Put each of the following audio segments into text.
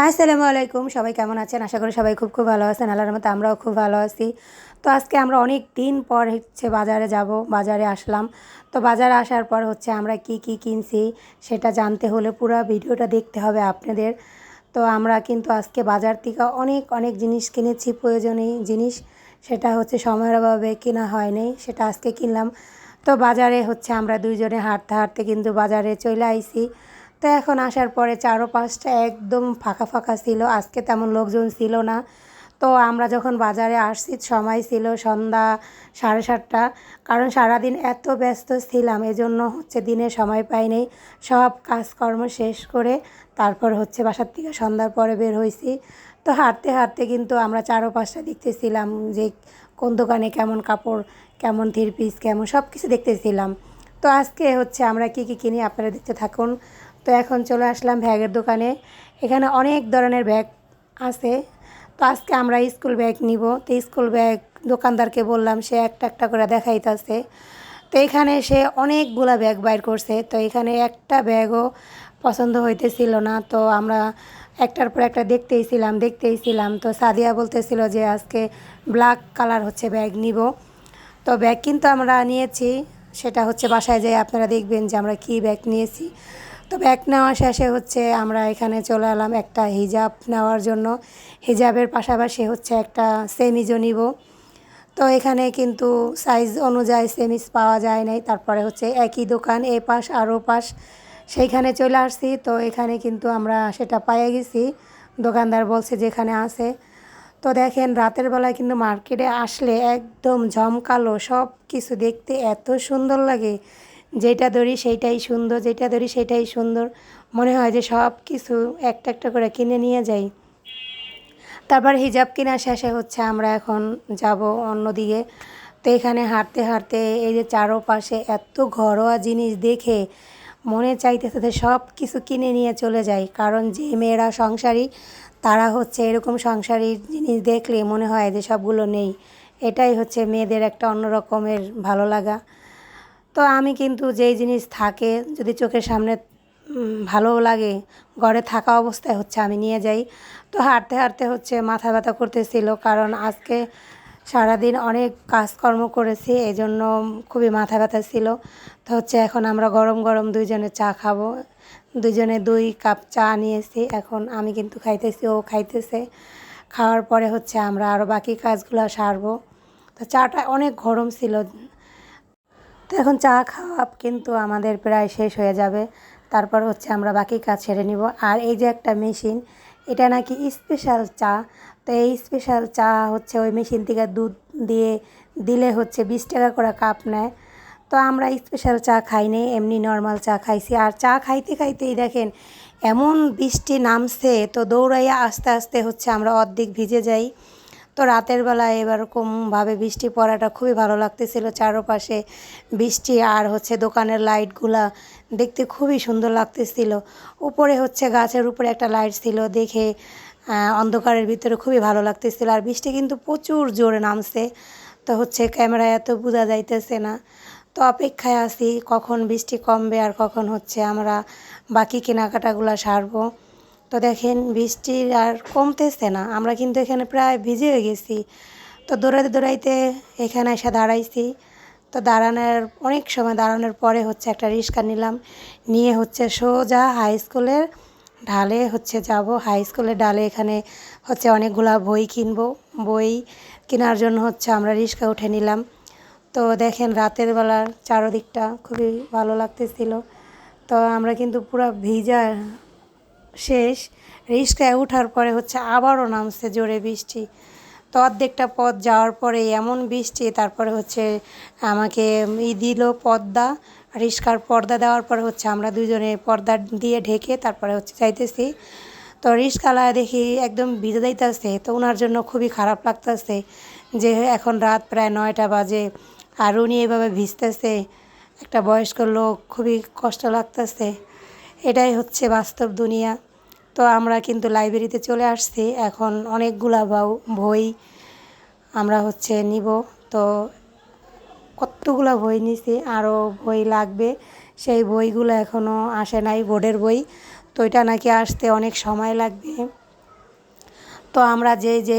আসসালামু আলাইকুম। সবাই কেমন আছেন? আশা করি সবাই খুব ভালো আছেন। আল্লাহর রহমতে আমরাও খুব ভালো আছি। তো আজকে আমরা অনেক দিন পর বাজারে যাব। বাজারে আসলাম। তো বাজারে আসার পর আমরা কি কিনছি সেটা জানতে হলে পুরা ভিডিওটা দেখতে হবে আপনাদের। তো আমরা কিন্তু আজকে বাজার থেকে অনেক জিনিস কিনেছি, প্রয়োজনীয় জিনিস। সেটা সময়ের অভাবে কেনা হয়নি, সেটা আজকে কিনলাম। তো বাজারে আমরা দুইজনে হাঁটতে কিন্তু বাজারে চলে আইছি। তো এখন আসার পরে চারপাশটা একদম ফাঁকা ছিল। আজকে তেমন লোকজন ছিল না। তো আমরা যখন বাজারে আসছি সময় ছিল সন্ধ্যা 7:30। কারণ সারাদিন এত ব্যস্ত ছিলাম, এজন্য দিনে সময় পাইনি। সব কাজকর্ম শেষ করে তারপর বাসার থেকে সন্ধ্যার পরে বের হয়েছি। তো হাঁটতে কিন্তু আমরা চারপাশটা দেখতেছিলাম যে কোন দোকানে কেমন কাপড়, কেমন থ্রি পিস, কেমন সব কিছু দেখতেছিলাম। তো আজকে আমরা কি কিনি আপনারা দেখতে থাকুন। তো এখন চলে আসলাম ব্যাগের দোকানে। এখানে অনেক ধরনের ব্যাগ আছে। তো আজকে আমরা স্কুল ব্যাগ নিব। তো স্কুল ব্যাগ দোকানদারকে বললাম, সে একটা করে দেখাইতেছে। তো এখানে সে অনেকগুলা ব্যাগ বাইর করছে। তো এখানে একটা ব্যাগও পছন্দ হইতেছিল না। তো আমরা একটার পর একটা দেখতেইছিলাম। তো সাদিয়া বলতেছিল যে আজকে ব্ল্যাক কালার ব্যাগ নিব। তো ব্যাগ কিন্তু আমরা নিয়েছি, সেটা বাসায় যেয়ে আপনারা দেখবেন যে আমরা কি ব্যাগ নিয়েছি। তো ব্যাগ নেওয়া শেষে আমরা এখানে চলে এলাম একটা হিজাব নেওয়ার জন্য। হিজাবের পাশাপাশি একটা সেমিজও নিব। তো এখানে কিন্তু সাইজ অনুযায়ী সেমিজ পাওয়া যায় নাই। তারপরে একই দোকান, এ পাশ আর ও পাশ, সেইখানে চলে আসছি। তো এখানে কিন্তু আমরা সেটা পেয়ে গেছি। দোকানদার বলছে যেখানে আছে। তো দেখেন রাতের বেলায় কিন্তু মার্কেটে আসলে একদম ঝমকালো, সব কিছু দেখতে এত সুন্দর লাগে। যেটা ধরি সেইটাই সুন্দর, যেটা ধরি সেটাই সুন্দর। মনে হয় যে সব কিছু একটা করে কিনে নিয়ে যাই। তারপর হিজাব কেনা শেষে আমরা এখন যাব অন্যদিকে। তো এখানে হাঁটতে এই যে চারপাশে এত ঘরোয়া জিনিস দেখে মনে চাইতেছে যে সব কিছু কিনে নিয়ে চলে যাই। কারণ যে মেয়েরা সংসারী তারা এরকম সংসারী জিনিস দেখলে মনে হয় যে সবগুলো নেই। এটাই মেয়েদের একটা অন্য রকমের ভালো লাগা। তো আমি কিন্তু যেই জিনিস থাকে যদি চোখের সামনে ভালো লাগে, ঘরে থাকা অবস্থায় আমি নিয়ে যাই। তো হাঁটতে মাথা ব্যথা করতেছিল, কারণ আজকে সারাদিন অনেক কাজকর্ম করেছি, এই জন্য খুবই মাথা ব্যথা ছিল। তো এখন আমরা গরম গরম দুইজনে চা খাবো। দুইজনে 2 কাপ চা নিয়েছি। এখন আমি কিন্তু খাইতেছি, ও খাইতেছে। খাওয়ার পরে আমরা আরও বাকি কাজগুলো সারবো। তো চাটা অনেক গরম ছিল। তো এখন চা খাওয়া কিন্তু আমাদের প্রায় শেষ হয়ে যাবে। তারপর আমরা বাকি কাজ সেরে নিব। আর এই যে একটা মেশিন, এটা নাকি স্পেশাল চা। তো এই স্পেশাল চা ওই মেশিন থেকে দুধ দিয়ে দিলে 20 টাকা করে কাপ নেয়। তো আমরা স্পেশাল চা খাইনি, এমনি নর্মাল চা খাইছি। আর চা খাইতেই দেখেন এমন বৃষ্টি নামছে, তো দৌড়াইয়া আস্তে আমরা অর্ধেক ভিজে যাই। তো রাতের বেলায় এরকমভাবে বৃষ্টি পড়াটা খুবই ভালো লাগতেছিল। চারপাশে বৃষ্টি আর দোকানের লাইটগুলা দেখতে খুবই সুন্দর লাগতেছিল। উপরে গাছের উপরে একটা লাইট ছিল, দেখে অন্ধকারের ভিতরে খুবই ভালো লাগতেছিল। আর বৃষ্টি কিন্তু প্রচুর জোরে নামছে। তো ক্যামেরায় এত বোঝা যাইতেছে না। তো অপেক্ষায় আছি কখন বৃষ্টি কমবে আর কখন আমরা বাকি কেনাকাটাগুলো সারবো। তো দেখেন বৃষ্টি আর কমতেছে না, আমরা কিন্তু এখানে প্রায় ভিজে গেছি। তো দৌড়াইতে এখানে এসে দাঁড়াইছি। তো দাঁড়ানোর অনেক সময় দাঁড়ানোর পরে একটা রিক্সা নিলাম, নিয়ে সোজা হাই স্কুলের ঢালে যাব। হাই স্কুলের ঢালে এখানে অনেকগুলা বই কিনবো। বই কেনার জন্য আমরা রিক্সা উঠে নিলাম। তো দেখেন রাতের বেলার চারদিকটা খুবই ভালো লাগতেছিল। তো আমরা কিন্তু পুরো ভিজা শেষ। রিক্সায় ওঠার পরে আবারও নামছে জোরে বৃষ্টি। তো অর্ধেকটা পথ যাওয়ার পরে এমন বৃষ্টি, তারপরে আমাকে দিল পর্দা, রিক্সার পর্দা দেওয়ার পরে আমরা দুজনে পর্দা দিয়ে ঢেকে তারপরে যাইতেছি। তো রিক্সাওয়ালা দেখি একদম ভিজে যাইতেছে। তো ওনার জন্য খুবই খারাপ লাগতেছে যে এখন রাত প্রায় 9টা বাজে আর উনি এভাবে ভিজতেছে, একটা বয়স্ক লোক, খুবই কষ্ট লাগতেছে। এটাই বাস্তব দুনিয়া। তো আমরা কিন্তু লাইব্রেরিতে চলে আসছি। এখন অনেকগুলা বই আমরা নিব। তো কতগুলা বই নিছি, আরও বই লাগবে। সেই বইগুলো এখনও আসে নাই, বোর্ডের বই। তো এটা নাকি আসতে অনেক সময় লাগবে। তো আমরা যে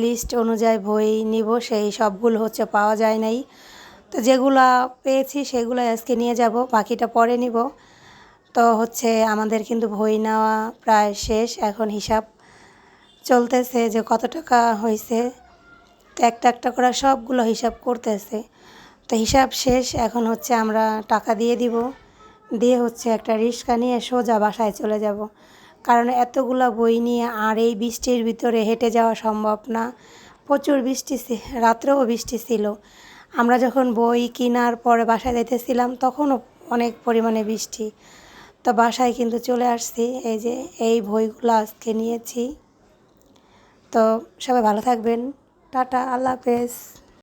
লিস্ট অনুযায়ী বই নিব সেই সবগুলো হচ্ছে পাওয়া যায় নাই। তো যেগুলো পেয়েছি সেগুলো আজকে নিয়ে যাব, বাকিটা পরে নিব। তো হচ্ছে আমাদের কিন্তু বই নেওয়া প্রায় শেষ, এখন হিসাব চলতেছে যে কত টাকা হয়েছে। তো একটা একটা করে সবগুলো হিসাব করতেছে। তো হিসাব শেষ, এখন হচ্ছে আমরা টাকা দিয়ে দিব, দিয়ে হচ্ছে একটা রিক্সা নিয়ে সোজা বাসায় চলে যাব। কারণ এতগুলো বই নিয়ে আর এই বৃষ্টির ভিতরে হেঁটে যাওয়া সম্ভব না। প্রচুর বৃষ্টি, রাত্রেও বৃষ্টি ছিল। আমরা যখন বই কেনার পরে বাসায় যাইতেছিলাম তখনও অনেক পরিমাণে বৃষ্টি। তো বাসায় কিন্তু চলে আসছি, এই যে এই বইগুলো আজকে নিয়েছি। তো সবাই ভালো থাকবেন, টাটা, আল্লাহ হাফেজ।